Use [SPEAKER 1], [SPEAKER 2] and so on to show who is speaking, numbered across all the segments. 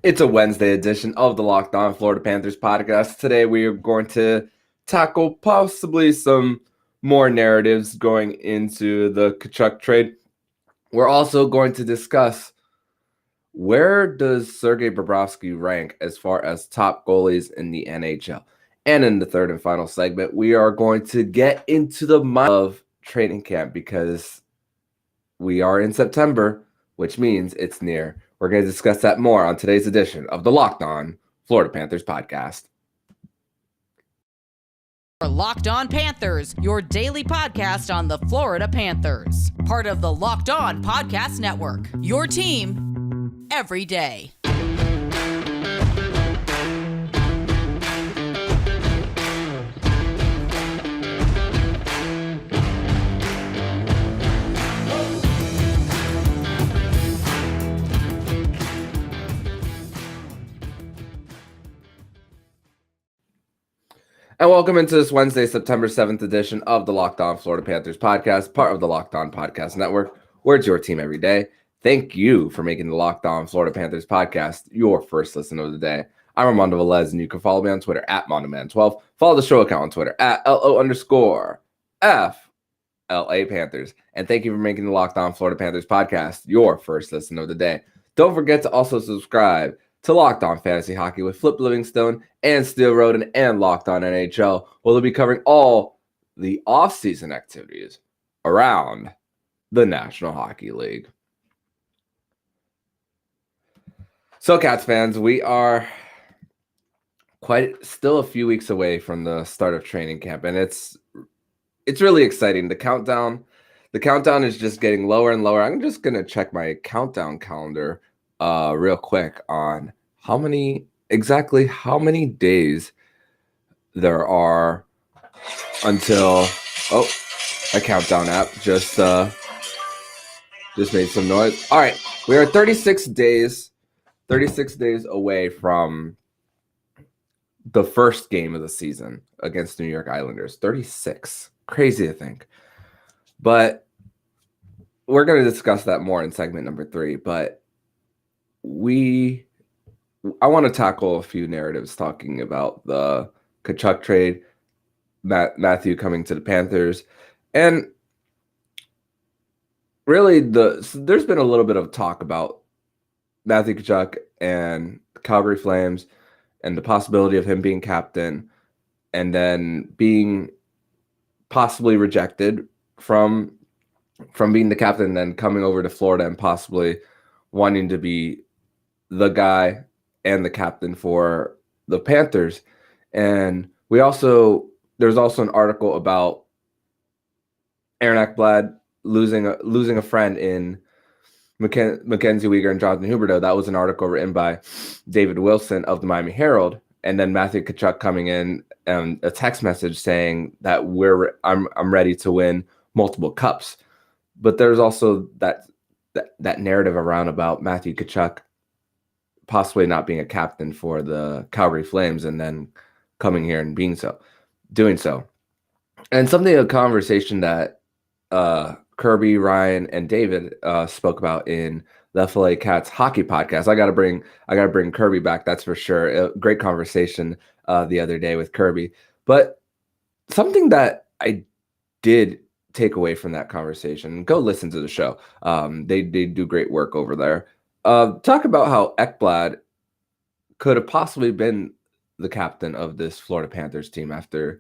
[SPEAKER 1] It's a Wednesday edition of the Locked On Florida Panthers podcast. Today we are going to tackle possibly some more narratives going into the Tkachuk trade. We're also going to discuss where does Sergei Bobrovsky rank as far as top goalies in the NHL. And in the third and final segment, we are going to get into the mind of training camp because we are in September, which means it's near. We're going to discuss that more on today's edition of the Locked On Florida Panthers podcast.
[SPEAKER 2] Locked On Panthers, your daily podcast on the Florida Panthers. Part of the Locked On Podcast Network, your team every day.
[SPEAKER 1] And welcome into this Wednesday, September 7th edition of the Locked On Florida Panthers podcast, part of the Locked On Podcast Network, where it's your team every day. Thank you for making the Locked On Florida Panthers podcast your first listen of the day. I'm Armando Velez, and you can follow me on Twitter at MondoMan12. Follow the show account on Twitter at LO_FLA Panthers. And thank you for making the Locked On Florida Panthers podcast your first listen of the day. Don't forget to also subscribe to Locked On Fantasy Hockey with Flip Livingstone and Steel Roden and Locked On NHL, where they'll be covering all the off-season activities around the National Hockey League. So, Cats fans, we are still a few weeks away from the start of training camp, and it's really exciting. The countdown is just getting lower and lower. I'm just gonna check my countdown calendar real quick on how many days there are until a countdown app just made some noise. All right, we are 36 days away from the first game of the season against the New York Islanders. 36. Crazy to think. But we're going to discuss that more in segment number 3, but I want to tackle a few narratives talking about the Tkachuk trade, Matthew coming to the Panthers, and really there's been a little bit of talk about Matthew Tkachuk and the Calgary Flames and the possibility of him being captain and then being possibly rejected from being the captain, then coming over to Florida and possibly wanting to be the guy and the captain for the Panthers. And there's also an article about Aaron Ekblad losing a friend in Mackenzie Weegar and Jonathan Huberdeau. That was an article written by David Wilson of the Miami Herald. And then Matthew Tkachuk coming in and a text message saying that I'm ready to win multiple cups. But there's also that narrative around about Matthew Tkachuk possibly not being a captain for the Calgary Flames and then coming here and doing so. And a conversation that Kirby, Ryan, and David spoke about in the FLA Cats hockey podcast. I gotta bring Kirby back, that's for sure. A great conversation the other day with Kirby. But something that I did take away from that conversation, go listen to the show. They do great work over there. Talk about how Ekblad could have possibly been the captain of this Florida Panthers team after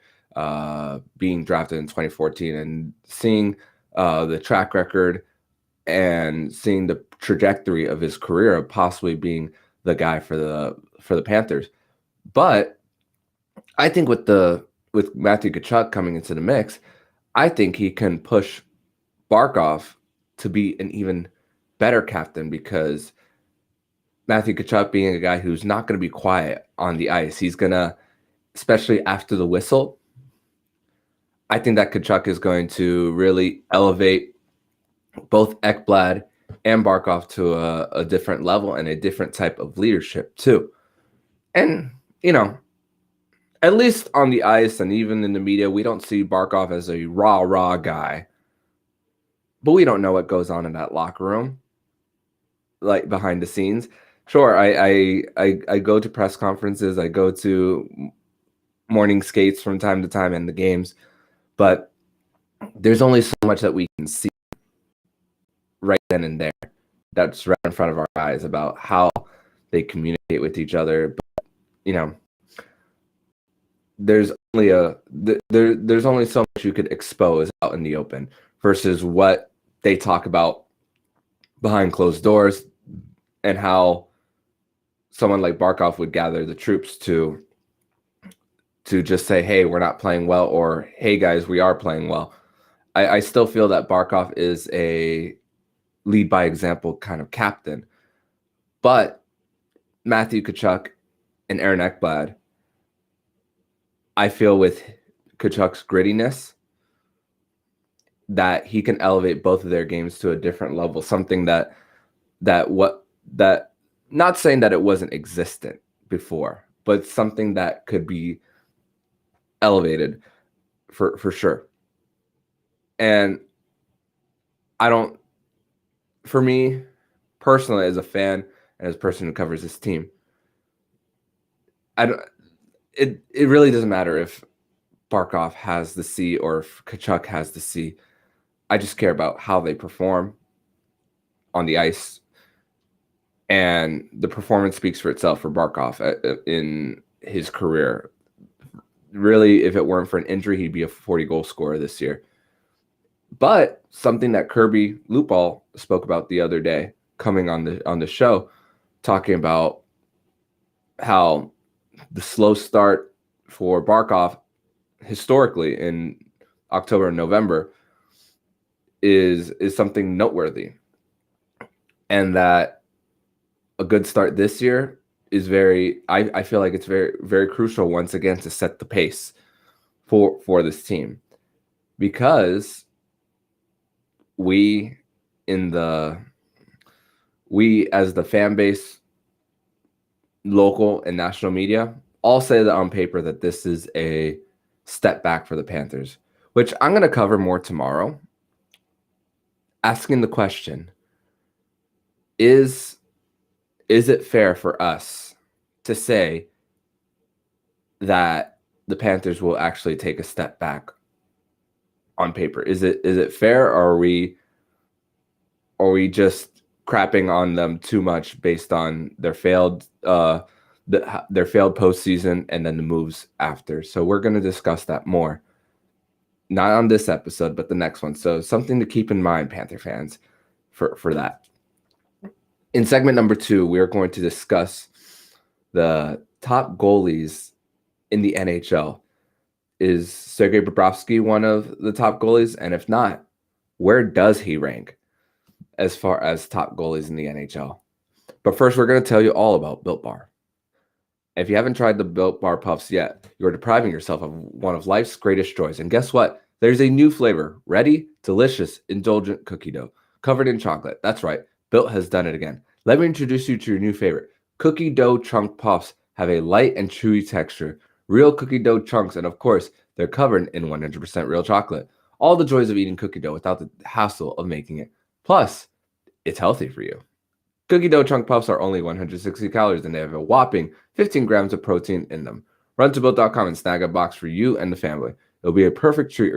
[SPEAKER 1] being drafted in 2014 and seeing the track record and seeing the trajectory of his career of possibly being the guy for the Panthers. But I think with Matthew Tkachuk coming into the mix, I think he can push Barkov to be an even better captain, because Matthew Tkachuk being a guy who's not going to be quiet on the ice, he's going to, especially after the whistle, I think that Tkachuk is going to really elevate both Ekblad and Barkov to a different level and a different type of leadership too. And, at least on the ice and even in the media, we don't see Barkov as a raw guy. But we don't know what goes on in that locker room, like behind the scenes. Sure, I go to press conferences, I go to morning skates from time to time in the games, but there's only so much that we can see right then and there. That's right in front of our eyes about how they communicate with each other. But, there's only there's only so much you could expose out in the open versus what they talk about behind closed doors and how someone like Barkov would gather the troops to just say, hey, we're not playing well, or hey guys, we are playing well. I still feel that Barkov is a lead by example kind of captain. But Matthew Tkachuk and Aaron Ekblad, I feel with Tkachuk's grittiness, that he can elevate both of their games to a different level. Something that not saying that it wasn't existent before, but something that could be elevated for sure. And for me personally, as a fan and as a person who covers this team, it really doesn't matter if Barkov has the C or if Tkachuk has the C. I just care about how they perform on the ice. And the performance speaks for itself for Barkov in his career. Really, if it weren't for an injury, he'd be a 40-goal scorer this year. But something that Kirby Lupal spoke about the other day, coming on the show, talking about how the slow start for Barkov historically in October and November is something noteworthy, and that a good start this year is I feel like it's very, very crucial once again to set the pace for this team, because we as the fan base, local and national media, all say that on paper that this is a step back for the Panthers, which I'm going to cover more tomorrow, asking the question, is it fair for us to say that the Panthers will actually take a step back on paper? Is it fair, or are we just crapping on them too much based on their failed postseason and then the moves after? So we're going to discuss that more, not on this episode, but the next one. So something to keep in mind, Panther fans, for that. In segment number 2, we are going to discuss the top goalies in the NHL. Is Sergei Bobrovsky one of the top goalies? And if not, where does he rank as far as top goalies in the NHL? But first, we're going to tell you all about Built Bar. If you haven't tried the Built Bar Puffs yet, you're depriving yourself of one of life's greatest joys. And guess what? There's a new flavor, ready, delicious, indulgent cookie dough covered in chocolate. That's right. Built has done it again. Let me introduce you to your new favorite. Cookie dough chunk puffs have a light and chewy texture, real cookie dough chunks, and of course, they're covered in 100% real chocolate. All the joys of eating cookie dough without the hassle of making it. Plus, it's healthy for you. Cookie dough chunk puffs are only 160 calories, and they have a whopping 15 grams of protein in them. Run to Built.com and snag a box for you and the family. It'll be a perfect treat,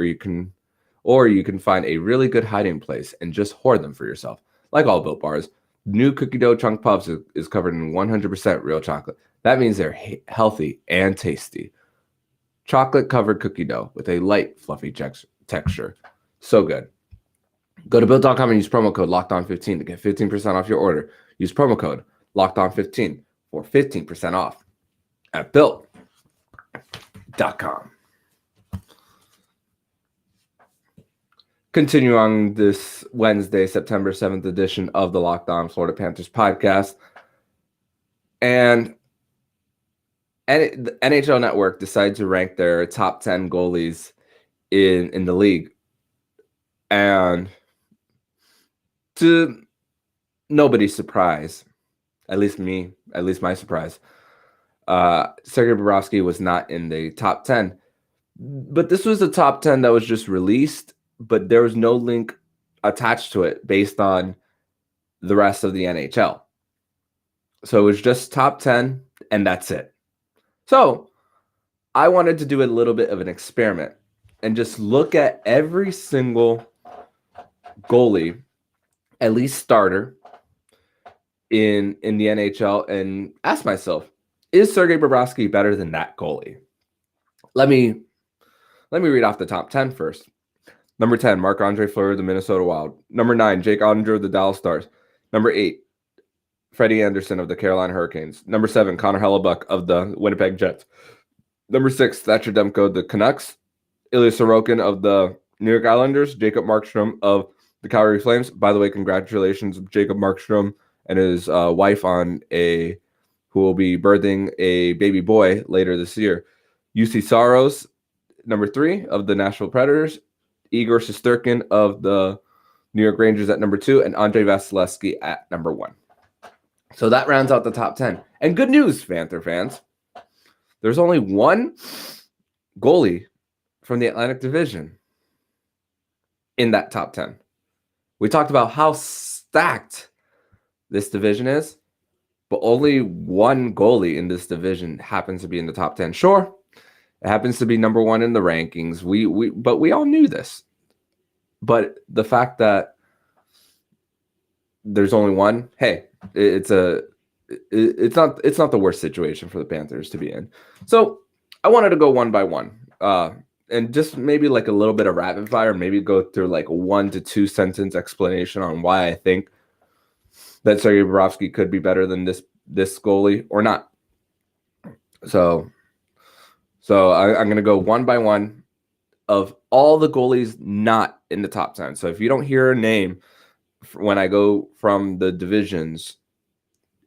[SPEAKER 1] or you can find a really good hiding place and just hoard them for yourself. Like all Built Bars, new cookie dough chunk puffs is covered in 100% real chocolate. That means they're healthy and tasty. Chocolate-covered cookie dough with a light, fluffy texture. So good. Go to Built.com and use promo code LOCKEDON15 to get 15% off your order. Use promo code LOCKEDON15 for 15% off at Built.com. Continue on this Wednesday, September 7th edition of the Locked On Florida Panthers podcast. And the NHL Network decided to rank their top 10 goalies in the league. And to nobody's surprise, at least my surprise, Sergei Bobrovsky was not in the top 10. But this was the top 10 that was just released, but there was no link attached to it based on the rest of the NHL. So it was just top 10, and that's it. So I wanted to do a little bit of an experiment and just look at every single goalie, at least starter, in the NHL and ask myself, is Sergei Bobrovsky better than that goalie? Let me read off the top 10 first. Number 10, Marc-Andre Fleury of the Minnesota Wild. Number 9, Jake Oettinger of the Dallas Stars. Number 8, Freddie Anderson of the Carolina Hurricanes. Number 7, Connor Hellebuck of the Winnipeg Jets. Number 6, Thatcher Demko of the Canucks. Ilya Sorokin of the New York Islanders. Jacob Markstrom of the Calgary Flames. By the way, congratulations, Jacob Markstrom and his wife who will be birthing a baby boy later this year. UC Saros, number 3 of the Nashville Predators. Igor Shesterkin of the New York Rangers at number 2, and Andrei Vasilevsky at number 1. So that rounds out the top 10. And good news, Panther fans. There's only one goalie from the Atlantic Division in that top 10. We talked about how stacked this division is, but only one goalie in this division happens to be in the top 10. Sure, it happens to be number 1 in the rankings. But we all knew this. But the fact that there's only one, hey, it's not the worst situation for the Panthers to be in. So I wanted to go one by one, and just maybe like a little bit of rapid fire, maybe go through like a 1 to 2 sentence explanation on why I think that Sergei Bobrovsky could be better than this goalie or not. So I'm going to go one by one of all the goalies not in the top 10. So if you don't hear a name when I go from the divisions,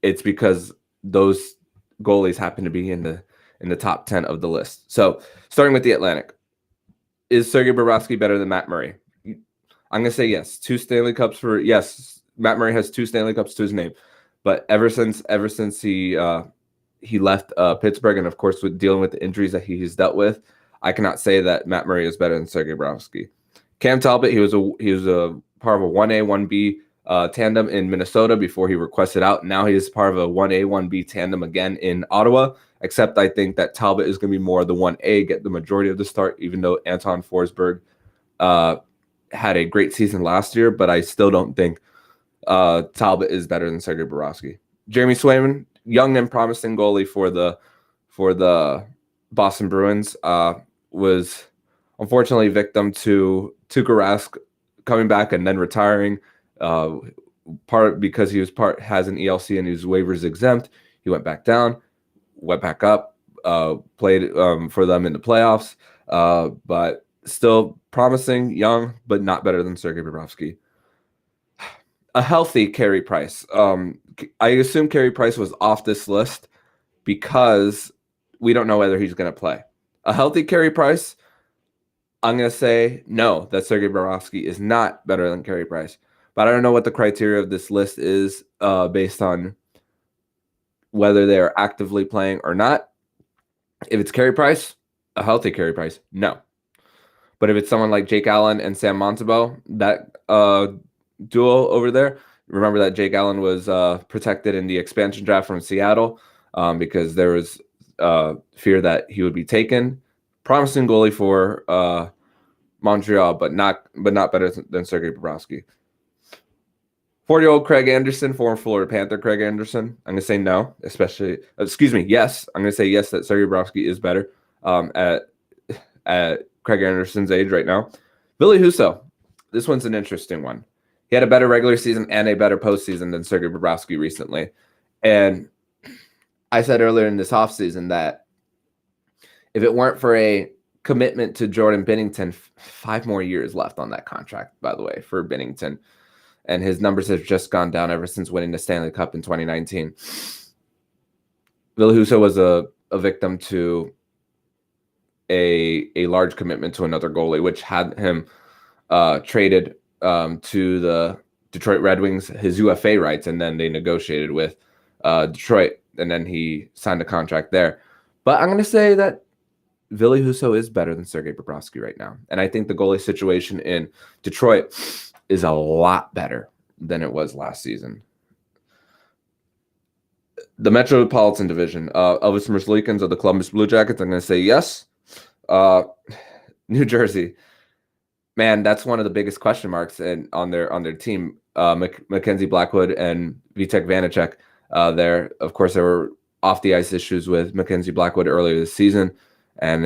[SPEAKER 1] it's because those goalies happen to be in the top 10 of the list. So starting with the Atlantic, is Sergei Bobrovsky better than Matt Murray? I'm going to say yes. 2 Stanley Cups yes. Matt Murray has 2 Stanley Cups to his name, but ever since he left Pittsburgh, and of course with dealing with the injuries that he's dealt with, I cannot say that Matt Murray is better than Sergei Bobrovsky. Cam Talbot, he was a part of a 1A 1B tandem in Minnesota before he requested out. Now he is part of a 1A 1B tandem again in Ottawa. Except I think that Talbot is going to be more of the 1A, get the majority of the start, even though Anton Forsberg had a great season last year, but I still don't think Talbot is better than Sergei Bobrovsky. Jeremy Swayman, young and promising goalie for the Boston Bruins, was unfortunately victim to Tuukka Rask coming back and then retiring. Part because he has an ELC and he was waivers exempt. He went back down, went back up, played for them in the playoffs, but still promising, young, but not better than Sergei Bobrovsky. A healthy Carey Price. I assume Carey Price was off this list because we don't know whether he's going to play. A healthy Carey Price, I'm going to say no, that Sergei Bobrovsky is not better than Carey Price. But I don't know what the criteria of this list is based on whether they are actively playing or not. If it's Carey Price, a healthy Carey Price, no. But if it's someone like Jake Allen and Sam Montembeault, that duo over there, remember that Jake Allen was protected in the expansion draft from Seattle because there was fear that he would be taken. Promising goalie for Montreal, but not better than Sergei Bobrovsky. 40-year-old Craig Anderson, former Florida Panther Craig Anderson. I'm going to say no, yes. I'm going to say yes that Sergei Bobrovsky is better at Craig Anderson's age right now. Billy Husso, this one's an interesting one. He had a better regular season and a better postseason than Sergei Bobrovsky recently. And I said earlier in this offseason that if it weren't for a commitment to Jordan Binnington, 5 more years left on that contract, by the way, for Binnington. And his numbers have just gone down ever since winning the Stanley Cup in 2019. Ville Husso was a victim to a large commitment to another goalie, which had him traded to the Detroit Red Wings, his UFA rights, and then they negotiated with Detroit, and then he signed a contract there. But I'm going to say that Ville Husso is better than Sergei Bobrovsky right now. And I think the goalie situation in Detroit is a lot better than it was last season. The Metropolitan Division, Elvis Merzlikins of the Columbus Blue Jackets. I'm going to say yes. New Jersey, man, that's one of the biggest question marks on their team. Mackenzie Blackwood and Vitek Vanacek. There, of course, there were off the ice issues with Mackenzie Blackwood earlier this season, and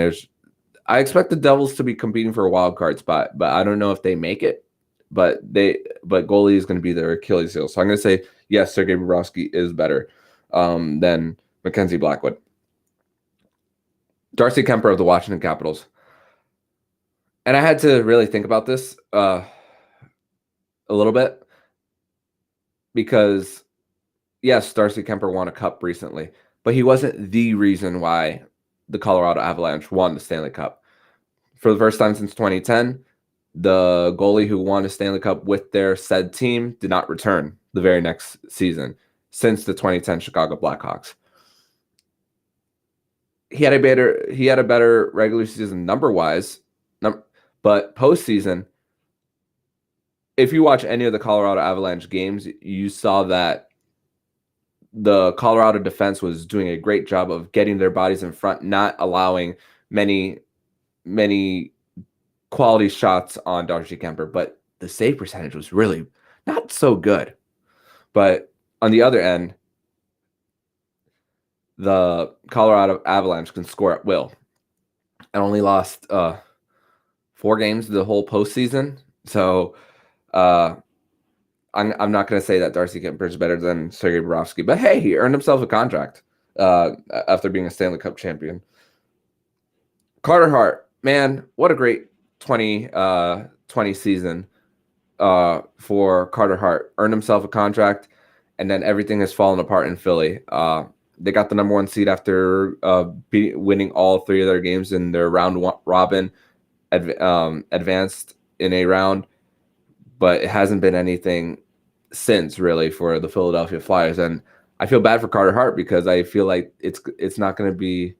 [SPEAKER 1] I expect the Devils to be competing for a wild card spot, but I don't know if they make it. But goalie is going to be their Achilles heel. So I'm going to say yes, Sergei Bobrovsky is better than Mackenzie Blackwood. Darcy Kemper of the Washington Capitals. And I had to really think about this a little bit because, yes, Darcy Kemper won a cup recently, but he wasn't the reason why the Colorado Avalanche won the Stanley Cup. For the first time since 2010, the goalie who won a Stanley Cup with their said team did not return the very next season since the 2010 Chicago Blackhawks. He had a better regular season number-wise, but postseason, if you watch any of the Colorado Avalanche games, you saw that the Colorado defense was doing a great job of getting their bodies in front, not allowing many quality shots on Darcy Kemper, but the save percentage was really not so good. But on the other end, the Colorado Avalanche can score at will and only lost 4 games the whole postseason. So I'm not going to say that Darcy Kemper is better than Sergei Bobrovsky, but hey, he earned himself a contract after being a Stanley Cup champion. Carter Hart, man, what a great 2020 season for Carter Hart. Earned himself a contract, and then everything has fallen apart in Philly. They got the number 1 seed after winning all 3 of their games in their round robin, advanced in a round, but it hasn't been anything since really for the Philadelphia Flyers. And I feel bad for Carter Hart because I feel like it's going to be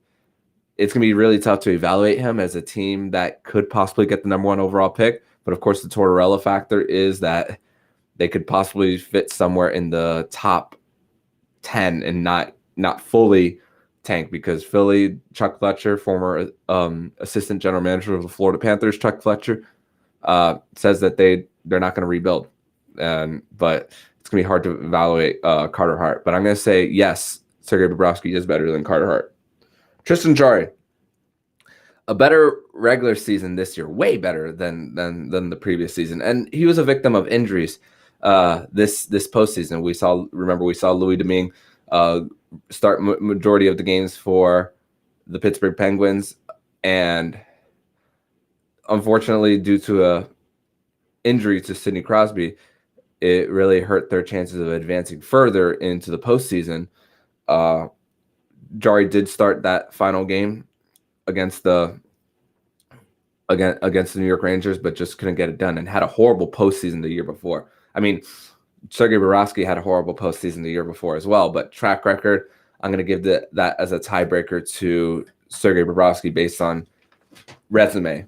[SPEAKER 1] really tough to evaluate him as a team that could possibly get the number 1 overall pick. But of course, the Tortorella factor is that they could possibly fit somewhere in the top 10 and not fully tank, because Philly, Chuck Fletcher, former assistant general manager of the Florida Panthers, Chuck Fletcher, says that they're not going to rebuild. But it's going to be hard to evaluate Carter Hart. But I'm going to say yes, Sergei Bobrovsky is better than Carter Hart. Tristan Jarry, a better regular season this year, way better than the previous season, and he was a victim of injuries. This postseason, we saw Louis Domingue start majority of the games for the Pittsburgh Penguins, and unfortunately, due to a injury to Sidney Crosby, it really hurt their chances of advancing further into the postseason. Jarry did start that final game against the New York Rangers, but just couldn't get it done and had a horrible postseason the year before. I mean, Sergei Bobrovsky had a horrible postseason the year before as well, but track record, I'm going to give that as a tiebreaker to Sergei Bobrovsky based on resume.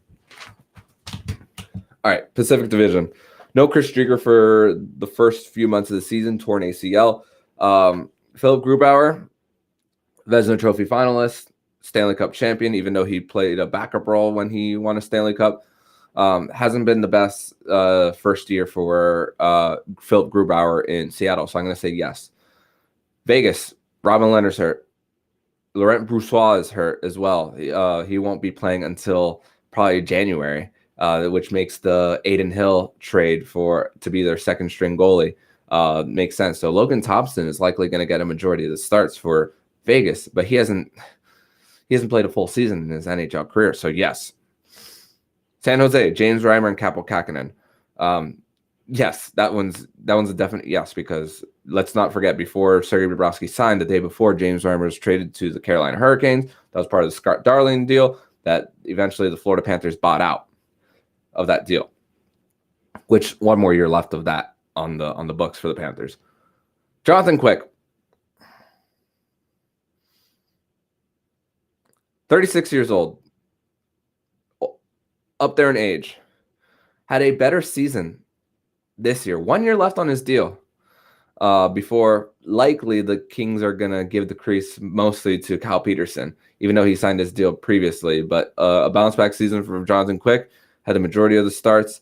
[SPEAKER 1] All right, Pacific Division. No Chris Driedger for the first few months of the season, torn ACL. Philip Grubauer, Vezina Trophy finalist, Stanley Cup champion, even though he played a backup role when he won a Stanley Cup. Hasn't been the best first year for Philip Grubauer in Seattle, so I'm going to say yes. Vegas, Robin Lehner's hurt. Laurent Brossoit is hurt as well. He won't be playing until probably January, which makes the Aiden Hill trade to be their second string goalie makes sense. So Logan Thompson is likely going to get a majority of the starts for Vegas, but he hasn't played a full season in his NHL career. So yes. San Jose, James Reimer and Kaapo Kähkönen. Yes, that one's a definite yes, because let's not forget, before Sergei Bobrovsky signed, the day before, James Reimer was traded to the Carolina Hurricanes. That was part of the Scott Darling deal that eventually the Florida Panthers bought out of that deal, which one more year left of that on the books for the Panthers. Jonathan Quick, 36 years old, up there in age, had a better season this year. 1 year left on his deal. before likely the Kings are going to give the crease mostly to Cal Peterson, even though he signed his deal previously. But a bounce-back season from Jonathan Quick, had the majority of the starts.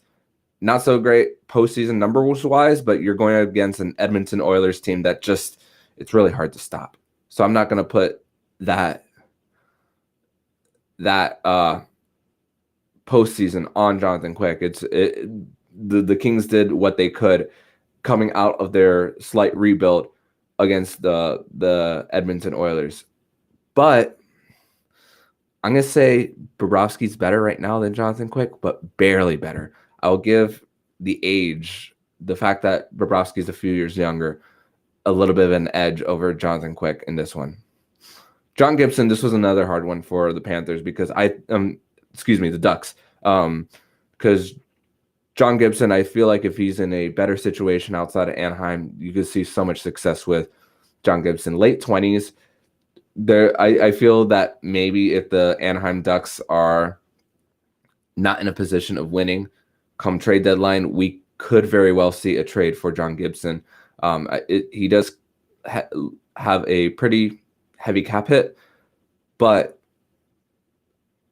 [SPEAKER 1] Not so great postseason numbers-wise, but you're going against an Edmonton Oilers team that just, it's really hard to stop. So I'm not going to put that postseason on Jonathan Quick. The Kings did what they could coming out of their slight rebuild against the Edmonton Oilers. But I'm going to say Bobrovsky's better right now than Jonathan Quick, but barely better. I'll give the age, the fact that Bobrovsky's a few years younger, a little bit of an edge over Jonathan Quick in this one. John Gibson, this was another hard one for the Panthers because the Ducks. Because John Gibson, I feel like if he's in a better situation outside of Anaheim, you could see so much success with John Gibson. Late 20s, I feel that maybe if the Anaheim Ducks are not in a position of winning come trade deadline, we could very well see a trade for John Gibson. He does have a pretty heavy cap hit, but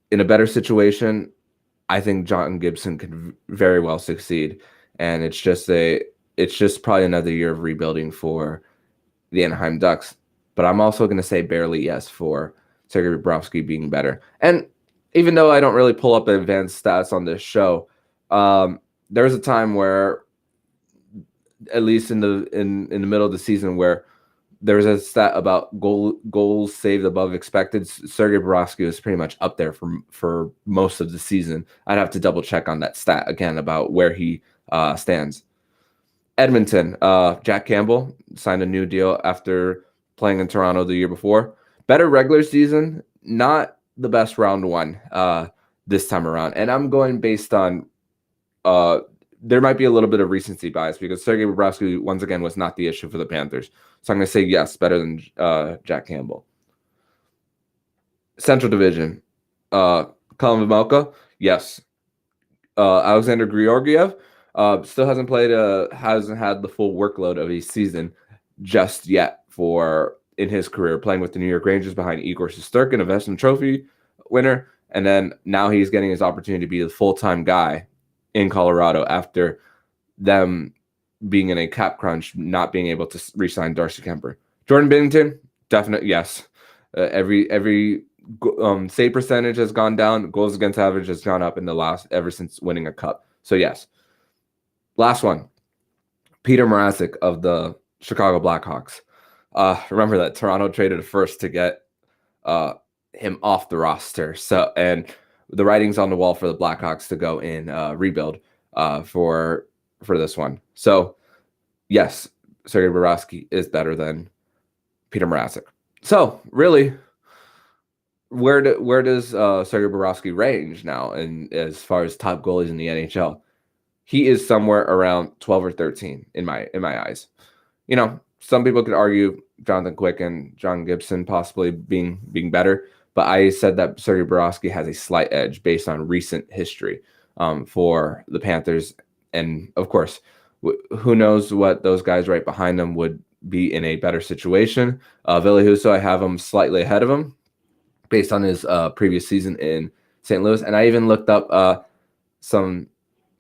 [SPEAKER 1] in a better situation, I think John Gibson could very well succeed. And it's just probably another year of rebuilding for the Anaheim Ducks. But I'm also going to say barely yes for Sergei Bobrovsky being better. And even though I don't really pull up advanced stats on this show, there was a time where, at least in the middle of the season, where there was a stat about goals saved above expected. Sergei Barowski was pretty much up there for most of the season. I'd have to double check on that stat again about where he stands. Edmonton, Jack Campbell signed a new deal after playing in Toronto the year before. Better regular season, not the best round one this time around. And I'm going based on there might be a little bit of recency bias because Sergei Bobrovsky, once again, was not the issue for the Panthers. So I'm going to say yes, better than Jack Campbell. Central Division, Colin Vejmelka, yes. Alexander Griorgiev still hasn't had the full workload of a season just yet in his career, playing with the New York Rangers behind Igor Shesterkin, a Vezina Trophy winner, and then now he's getting his opportunity to be the full-time guy in Colorado after them being in a cap crunch, not being able to re-sign Darcy Kemper. Jordan Binnington, definite yes. Every save percentage has gone down. Goals against average has gone up ever since winning a cup. So yes. Last one, Peter Marathic of the Chicago Blackhawks. Remember that Toronto traded a first to get him off the roster. So, and the writing's on the wall for the Blackhawks to go in rebuild for this one. So, yes, Sergei Bobrovsky is better than Peter Marathic. So, really, where does Sergei Bobrovsky range now? And as far as top goalies in the NHL, he is somewhere around 12 or 13 in my eyes. You know, some people could argue Jonathan Quick and John Gibson possibly being better. But I said that Sergei Bobrovsky has a slight edge based on recent history for the Panthers. And, of course, who knows what those guys right behind them would be in a better situation. Ville Husso, I have him slightly ahead of him based on his previous season in St. Louis. And I even looked up some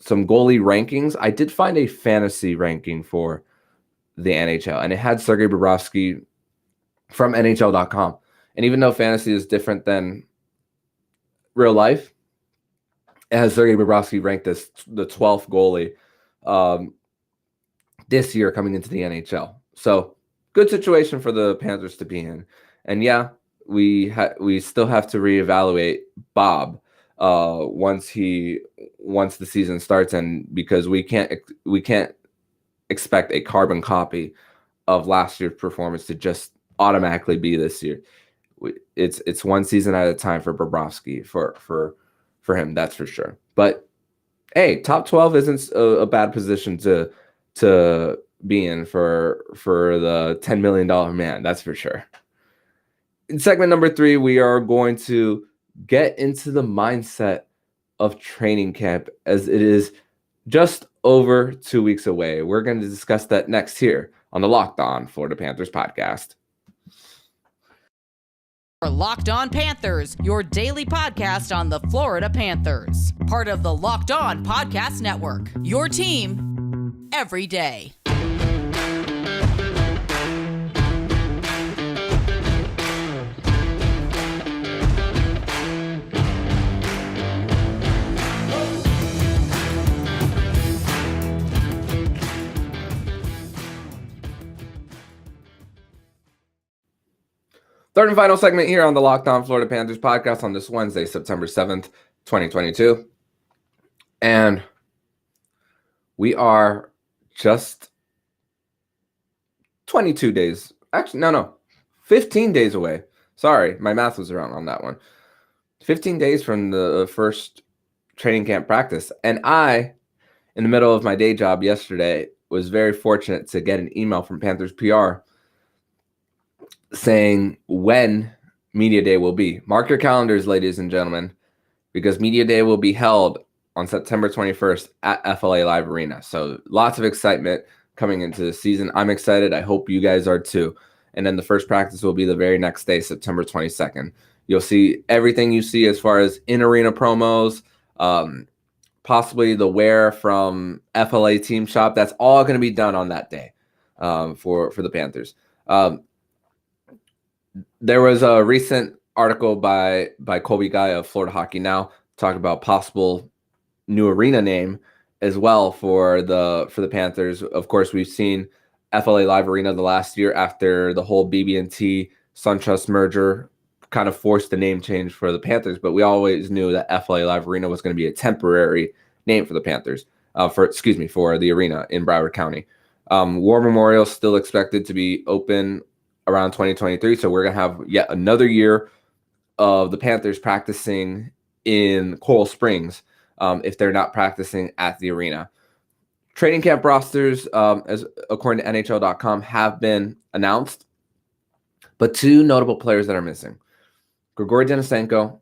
[SPEAKER 1] goalie rankings. I did find a fantasy ranking for the NHL, and it had Sergei Bobrovsky from NHL.com. And even though fantasy is different than real life, it has Sergei Bobrovsky ranked as the 12th goalie this year coming into the NHL. So good situation for the Panthers to be in. And yeah, we still have to reevaluate Bob once the season starts, and because we can't expect a carbon copy of last year's performance to just automatically be this year. It's one season at a time for Bobrovsky for him, that's for sure. But hey, top 12 isn't a bad position to be in for the $10 million man, that's for sure. In segment number 3, we are going to get into the mindset of training camp, as it is just over 2 weeks away. We're going to discuss that next here on the Locked On Florida Panthers podcast.
[SPEAKER 2] Locked On Panthers, your daily podcast on the Florida Panthers. Part of the Locked On Podcast Network. Your team every day.
[SPEAKER 1] Third and final segment here on the Locked On Florida Panthers podcast on this Wednesday, September 7th, 2022. And we are just 22 days. Actually, no, 15 days away. Sorry, my math was wrong on that one. 15 days from the first training camp practice. And I, in the middle of my day job yesterday, was very fortunate to get an email from Panthers PR saying when Media Day will be. Mark your calendars, ladies and gentlemen, because Media Day will be held on September 21st at FLA Live Arena. So lots of excitement coming into the season. I'm excited. I hope you guys are too. And then the first practice will be the very next day, September 22nd. You'll see everything you see as far as in-arena promos, possibly the wear from FLA Team Shop. That's all going to be done on that day for the Panthers. There was a recent article by Colby Guy of Florida Hockey Now talking about possible new arena name as well for the Panthers. Of course, we've seen FLA Live Arena the last year after the whole BB&T SunTrust merger kind of forced the name change for the Panthers, but we always knew that FLA Live Arena was going to be a temporary name for the Panthers, for the arena in Broward County. War Memorial still expected to be open around 2023. So we're going to have yet another year of the Panthers practicing in Coral Springs if they're not practicing at the arena. Training camp rosters, as according to NHL.com, have been announced, but two notable players that are missing: Grigory Denisenko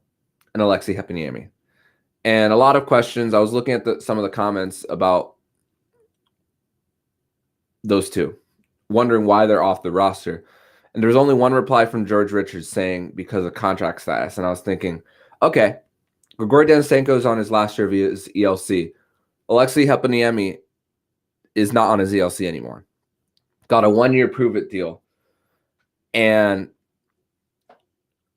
[SPEAKER 1] and Alexei Heponiemi. And a lot of questions. I was looking at some of the comments about those two, wondering why they're off the roster. And there was only one reply from George Richards saying because of contract status. And I was thinking, okay, Grigory Denisenko is on his last year of his ELC. Alexei Heponiemi is not on his ELC anymore. Got a 1-year prove-it deal. And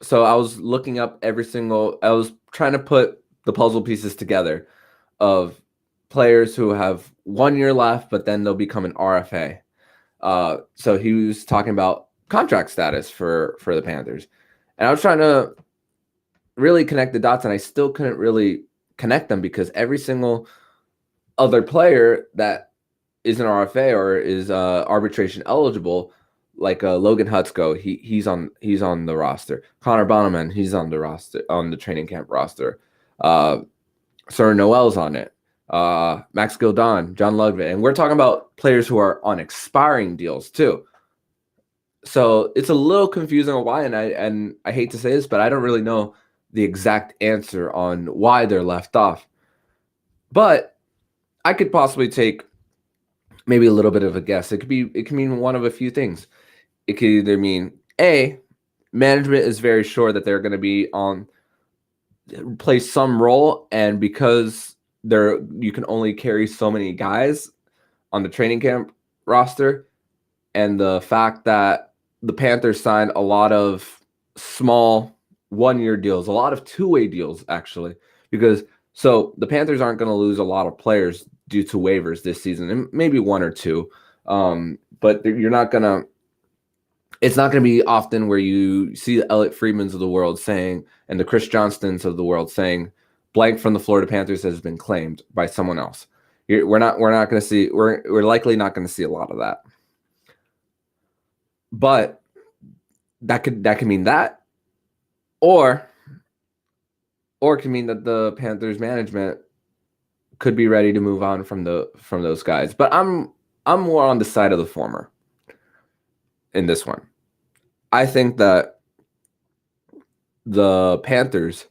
[SPEAKER 1] so I was looking up I was trying to put the puzzle pieces together of players who have 1 year left, but then they'll become an RFA. So he was talking about contract status for the Panthers. And I was trying to really connect the dots, and I still couldn't really connect them because every single other player that is an RFA or is arbitration eligible, like Logan Hutsko, he's on the roster. Connor Bonneman, he's on the roster, on the training camp roster. Sir Noel's on it. Max Gildon, John Ludwig. And we're talking about players who are on expiring deals too. So it's a little confusing on why, and I hate to say this, but I don't really know the exact answer on why they're left off. But I could possibly take maybe a little bit of a guess. It could mean one of a few things. It could either mean A, management is very sure that they're going to play some role, and because you can only carry so many guys on the training camp roster, and the fact that the Panthers signed a lot of small 1-year deals, a lot of 2-way deals, actually, so the Panthers aren't going to lose a lot of players due to waivers this season, and maybe one or two. But it's not going to be often where you see the Elliot Friedmans of the world saying, and the Chris Johnstons of the world saying, blank from the Florida Panthers has been claimed by someone else. We're likely not going to see a lot of that. But that could mean that, or it could mean that the Panthers management could be ready to move on from those guys. But I'm more on the side of the former in this one. I think that the Panthers,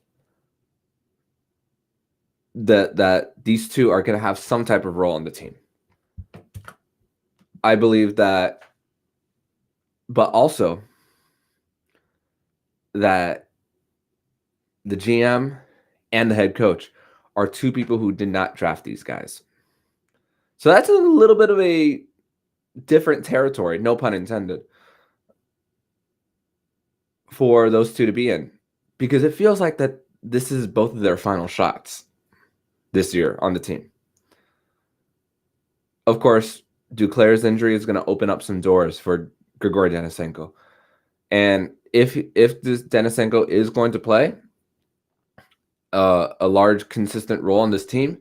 [SPEAKER 1] that these two are going to have some type of role on the team. I believe that but also that the GM and the head coach are two people who did not draft these guys. So that's a little bit of a different territory, no pun intended, for those two to be in, because it feels like that this is both of their final shots this year on the team. Of course, Duclair's injury is going to open up some doors for Grigor Denisenko. And if this Denisenko is going to play a large, consistent role on this team,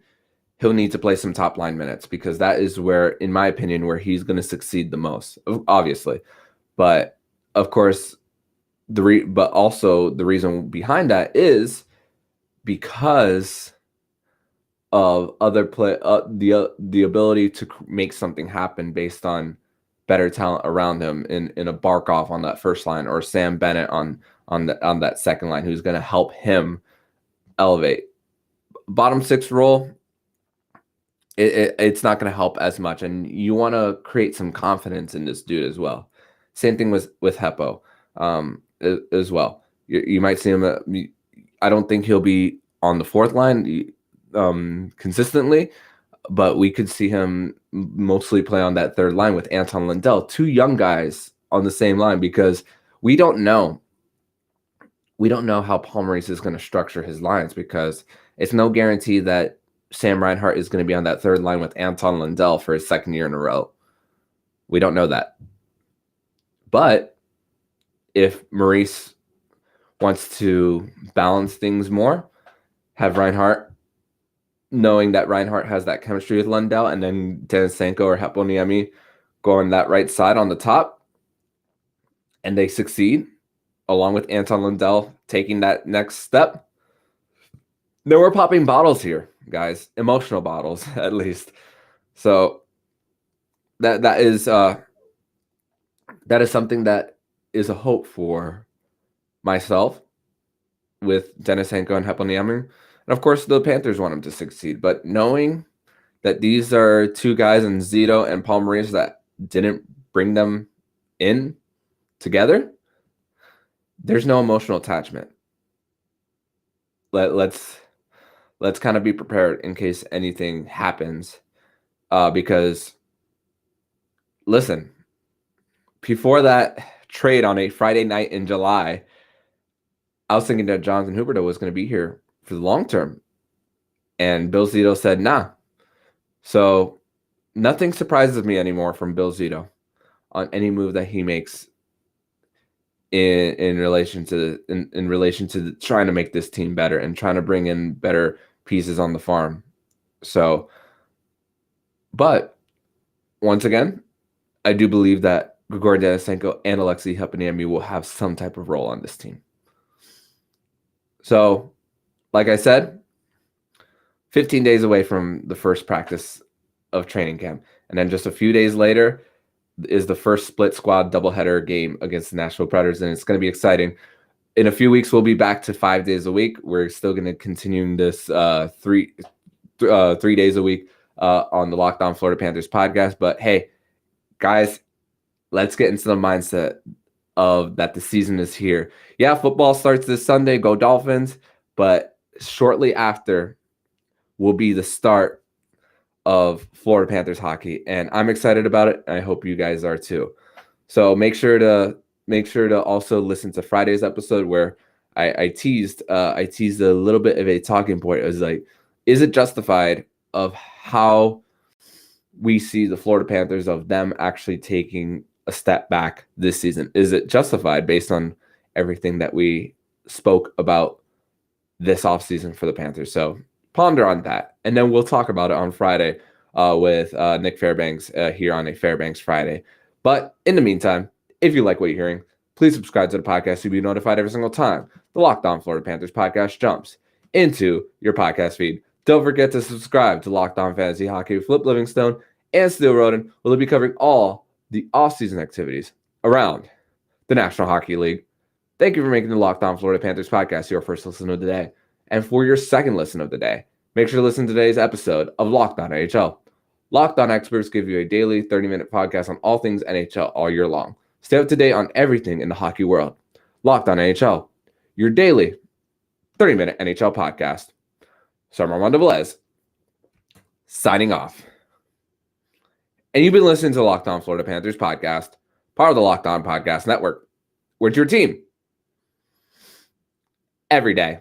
[SPEAKER 1] he'll need to play some top line minutes, because that is where, in my opinion, where he's going to succeed the most, obviously. But of course, but also the reason behind that is because of other play, the ability to make something happen based on better talent around him in a Barkov on that first line, or Sam Bennett on that second line, who's going to help him elevate. Bottom six role, it's not going to help as much, and you want to create some confidence in this dude as well. Same thing with Heppo as well. You might see him. I don't think he'll be on the fourth line consistently, but we could see him mostly play on that third line with Anton Lundell, two young guys on the same line, because we don't know how Paul Maurice is going to structure his lines, because it's no guarantee that Sam Reinhart is going to be on that third line with Anton Lundell for his second year in a row. We don't know that. But if Maurice wants to balance things more, have Reinhart, knowing that Reinhart has that chemistry with Lundell, and then Denisenko or Heponiemi go on that right side on the top, and they succeed, along with Anton Lundell taking that next step, then we're popping bottles here, guys. Emotional bottles, at least. So that is something that is a hope for myself with Denisenko and Heponiemi. And of course, the Panthers want him to succeed. But knowing that these are two guys in Zito and Paul Maurice that didn't bring them in together, there's no emotional attachment. Let's kind of be prepared in case anything happens. Because, listen, before that trade on a Friday night in July, I was thinking that Jonathan Huberdeau was going to be here for the long term. And Bill Zito said, nah. So nothing surprises me anymore from Bill Zito on any move that he makes in relation to trying to make this team better and trying to bring in better pieces on the farm. So, but once again, I do believe that Grigor Denisenko and Alexei Heponiemi will have some type of role on this team. So, like I said, 15 days away from the first practice of training camp. And then just a few days later is the first split squad doubleheader game against the Nashville Predators, and it's going to be exciting. In a few weeks, we'll be back to 5 days a week. We're still going to continue this 3 days a week on the Locked On Florida Panthers podcast. But hey, guys, let's get into the mindset of that the season is here. Yeah, football starts this Sunday. Go Dolphins. But shortly after will be the start of Florida Panthers hockey, and I'm excited about it. And I hope you guys are too. So make sure to also listen to Friday's episode, where I teased a little bit of a talking point. It was like, is it justified of how we see the Florida Panthers, of them actually taking a step back this season? Is it justified based on everything that we spoke about this offseason for the Panthers? So ponder on that, and then we'll talk about it on Friday with Nick Fairbanks here on a Fairbanks Friday. But in the meantime, if you like what you're hearing, please subscribe to the podcast to be notified every single time the Locked On Florida Panthers podcast jumps into your podcast feed. Don't forget to subscribe to Locked On Fantasy Hockey with Flip Livingstone and Steel Roden, where they'll be covering all the off-season activities around the National Hockey League. Thank you for making the Locked On Florida Panthers podcast your first listen of the day. And for your second listen of the day, make sure to listen to today's episode of Locked On NHL. Locked On experts give you a daily 30-minute podcast on all things NHL all year long. Stay up to date on everything in the hockey world. Locked on NHL, your daily 30-minute NHL podcast. So I'm Armando Velez, signing off. And you've been listening to the Locked On Florida Panthers podcast, part of the Locked On Podcast Network. We're your team every day.